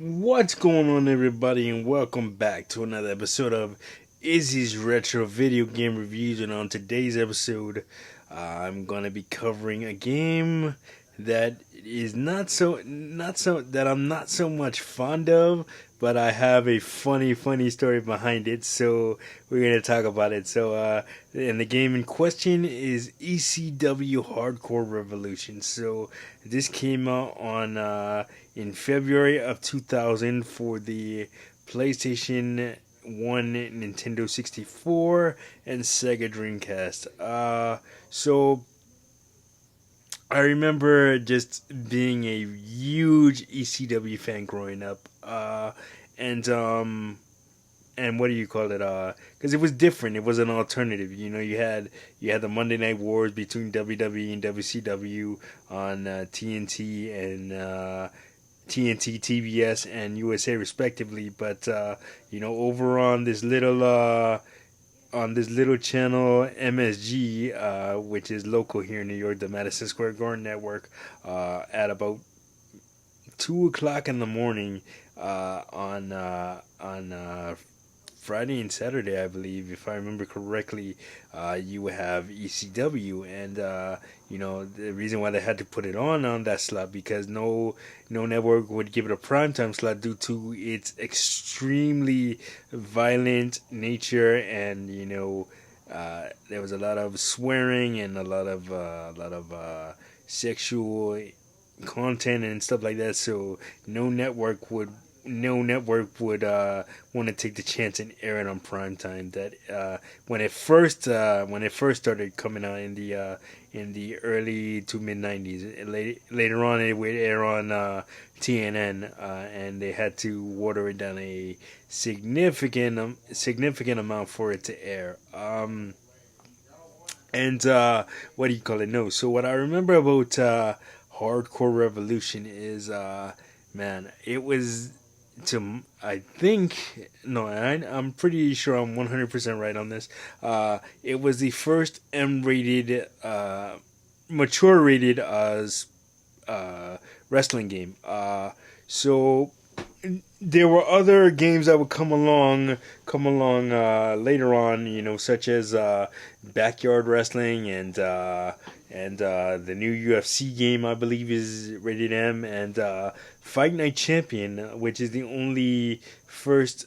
What's going on, everybody, and welcome back to another episode of Izzy's Retro Video Game Reviews. And on today's episode, I'm gonna be covering a game that is not so that I'm not so much fond of, but I have a funny story behind it. So we're gonna talk about it. And the game in question is ECW Hardcore Revolution. So this came out on in February of 2000 for the PlayStation 1, Nintendo 64, and Sega Dreamcast. So I remember just being a huge ECW fan growing up, and and what do you call it? Because it was different. It was an alternative. You know, you had the Monday Night Wars between WWE and WCW on TNT and TNT, TBS, and USA respectively. But over on this little channel MSG, which is local here in New York, the Madison Square Garden Network, at about 2 o'clock in the morning on Friday and Saturday, I believe, if I remember correctly, you would have ECW, and the reason why they had to put it on that slot because no network would give it a primetime slot due to its extremely violent nature, and there was a lot of swearing and a lot of sexual content and stuff like that. So no network would want to take the chance and air it on prime time. That when it first started coming out in the early to mid '90s. Later on, it would air on TNN, and they had to water it down a significant amount for it to air. And what do you call it? No. So what I remember about Hardcore Revolution is, man, it was I think no, I'm pretty sure I'm 100% right on this. It was the first M-rated, mature rated wrestling game. So there were other games that would come along later on, such as backyard wrestling and the new UFC game, I believe, is rated M, and Fight Night Champion, which is the first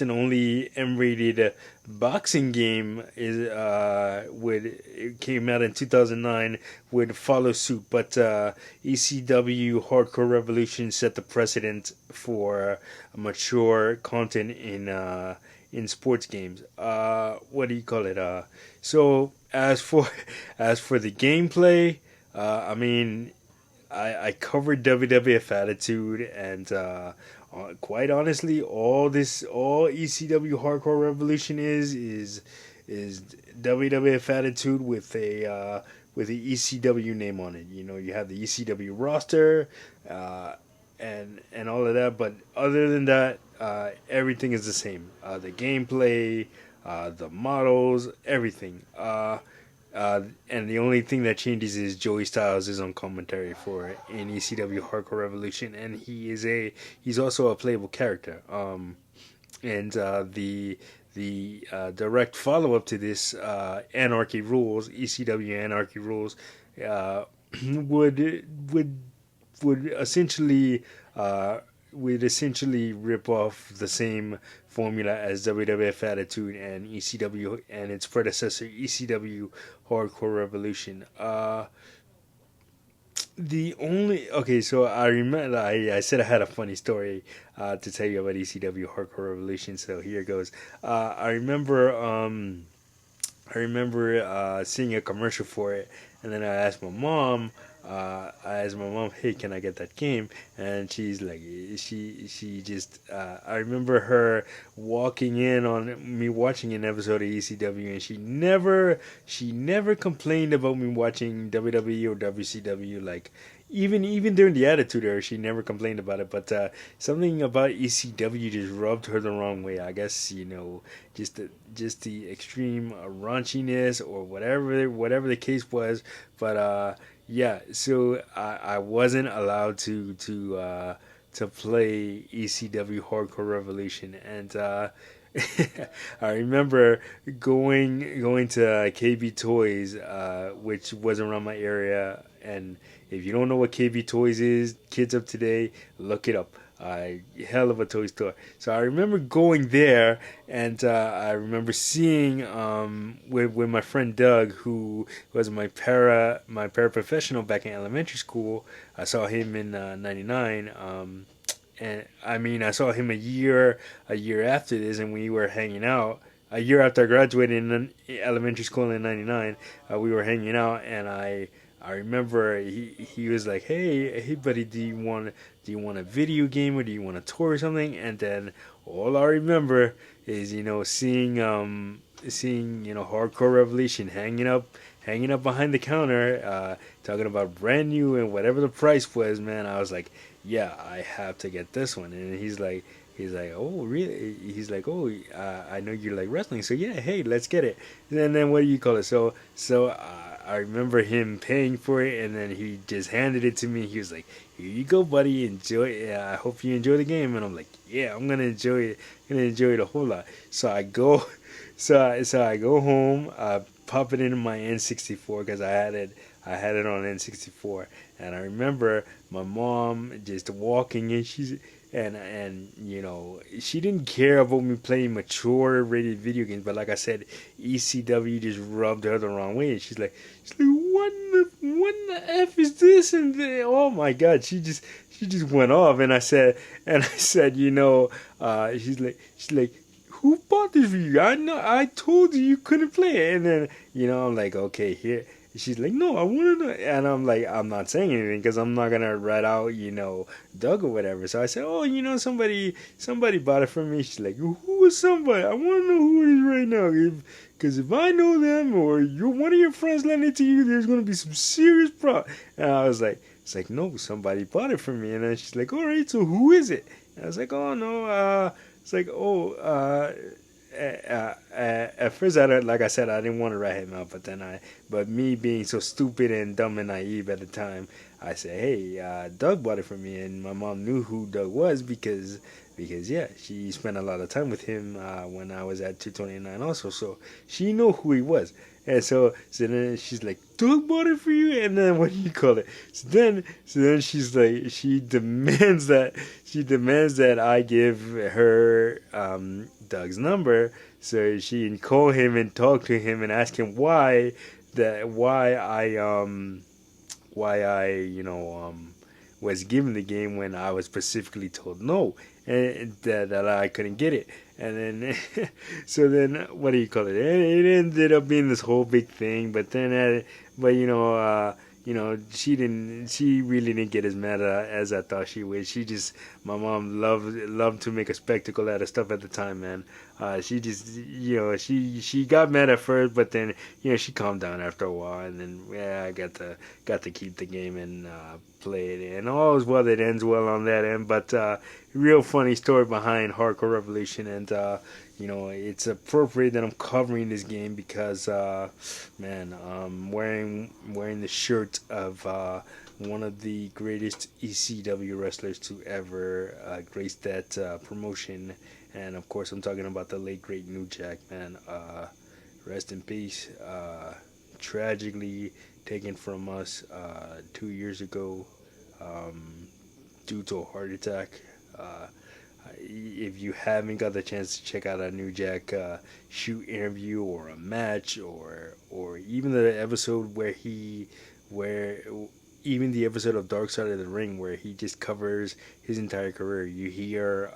and only M-rated boxing game, it came out in 2009, would follow suit, but ECW Hardcore Revolution set the precedent for mature content in sports games. What do you call it? So as for the gameplay, I mean, I covered WWF Attitude, and quite honestly, all ECW Hardcore Revolution is WWF Attitude with the ECW name on it. You have the ECW roster, and all of that. But other than that, everything is the same. The gameplay, the models, everything. And the only thing that changes is Joey Styles is on commentary for in ECW Hardcore Revolution, and he's also a playable character. And the direct follow up to this, Anarchy Rules, ECW Anarchy Rules, uh, would would would essentially uh, would essentially rip off the same formula as WWF Attitude and ECW and its predecessor ECW Hardcore Revolution. The only okay, so I remember I said I had a funny story to tell you about ECW Hardcore Revolution. So here goes. I remember seeing a commercial for it, and then I asked my mom. "Hey, can I get that game?" And she's like, she just. I remember her walking in on me watching an episode of ECW, and she never complained about me watching WWE or WCW. Like even during the Attitude Era, she never complained about it. But something about ECW just rubbed her the wrong way. I guess just the extreme raunchiness or whatever the case was. But yeah, so I wasn't allowed to to play ECW Hardcore Revolution, and I remember going to KB Toys, which was around my area. And if you don't know what KB Toys is, kids of today, look it up. Hell of a toy store. So I remember going there, and I remember seeing with my friend Doug, who was my paraprofessional back in elementary school. I saw him in '99. And I mean, I saw him a year after this, and we were hanging out. A year after I graduated in elementary school in '99, we were hanging out, and I remember he was like, hey buddy, do you want a video game, or do you want a tour or something? And then all I remember is seeing Hardcore Revolution hanging up behind the counter, talking about brand new and whatever the price was. Man, I was like, yeah, I have to get this one. And he's like, oh really? He's like, oh, I know you like wrestling, so yeah, hey, let's get it. And then what do you call it? So I remember him paying for it, and then he just handed it to me. He was like, here you go, buddy, enjoy it. I hope you enjoy the game. And I'm like, yeah, I'm gonna enjoy it. I'm gonna enjoy it a whole lot. So I go, so I go home, pop it into my N64 because I had it on N64, and I remember my mom just walking in. And she didn't care about me playing mature rated video games, but like I said, ECW just rubbed her the wrong way. And she's like, what the f is this? And oh my god, she just went off. And I said, she's like, who bought this for you? I told you couldn't play it. And then I'm like, okay, here. She's like, no, I want to know. And I'm like, I'm not saying anything because I'm not going to rat out, Doug or whatever. So I said, oh, somebody bought it for me. She's like, who is somebody? I want to know who it is right now. Because if I know them, or one of your friends lent it to you, there's going to be some serious problem. And I was like, it's like, no, somebody bought it for me. And then she's like, all right, so who is it? And I was like, oh, no, it's like, at first, like I said, I didn't want to rat him out, but me being so stupid and dumb and naive at the time, I said, hey, Doug bought it for me, and my mom knew who Doug was because yeah, she spent a lot of time with him when I was at 229 also, so she knew who he was. And so then she's like, Doug bought it for you? And then what do you call it? So then she's like, she demands that I give her Doug's number, so she can call him and talk to him and ask him why I was given the game when I was specifically told no, and that I couldn't get it. And then so then what do you call it? It ended up being this whole big thing, but then she really didn't get as mad as I thought she would. My mom loved to make a spectacle out of stuff at the time, man. She just, she got mad at first, but then, she calmed down after a while, and then, yeah, I got to keep the game and play it, and all is well that ends well on that end. But real funny story behind Hardcore Revolution, and it's appropriate that I'm covering this game because, man, I'm wearing the shirt of one of the greatest ECW wrestlers to ever grace that promotion. And of course, I'm talking about the late great New Jack, man. Rest in peace. Tragically taken from us 2 years ago due to a heart attack. If you haven't got the chance to check out a New Jack shoot interview or a match or even the episode where even the episode of Dark Side of the Ring where he just covers his entire career, you hear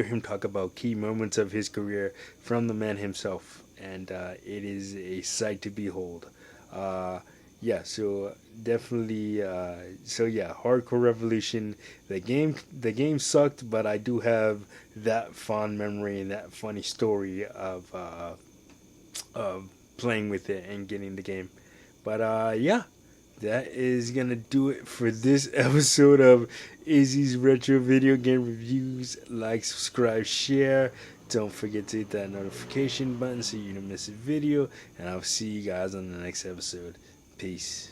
him talk about key moments of his career from the man himself, and it is a sight to behold. Yeah, so definitely, Hardcore Revolution. The game sucked, but I do have that fond memory and that funny story of playing with it and getting the game. But yeah, that is gonna do it for this episode of Izzy's Retro Video Game Reviews. Like, subscribe, share. Don't forget to hit that notification button so you don't miss a video. And I'll see you guys on the next episode. Peace.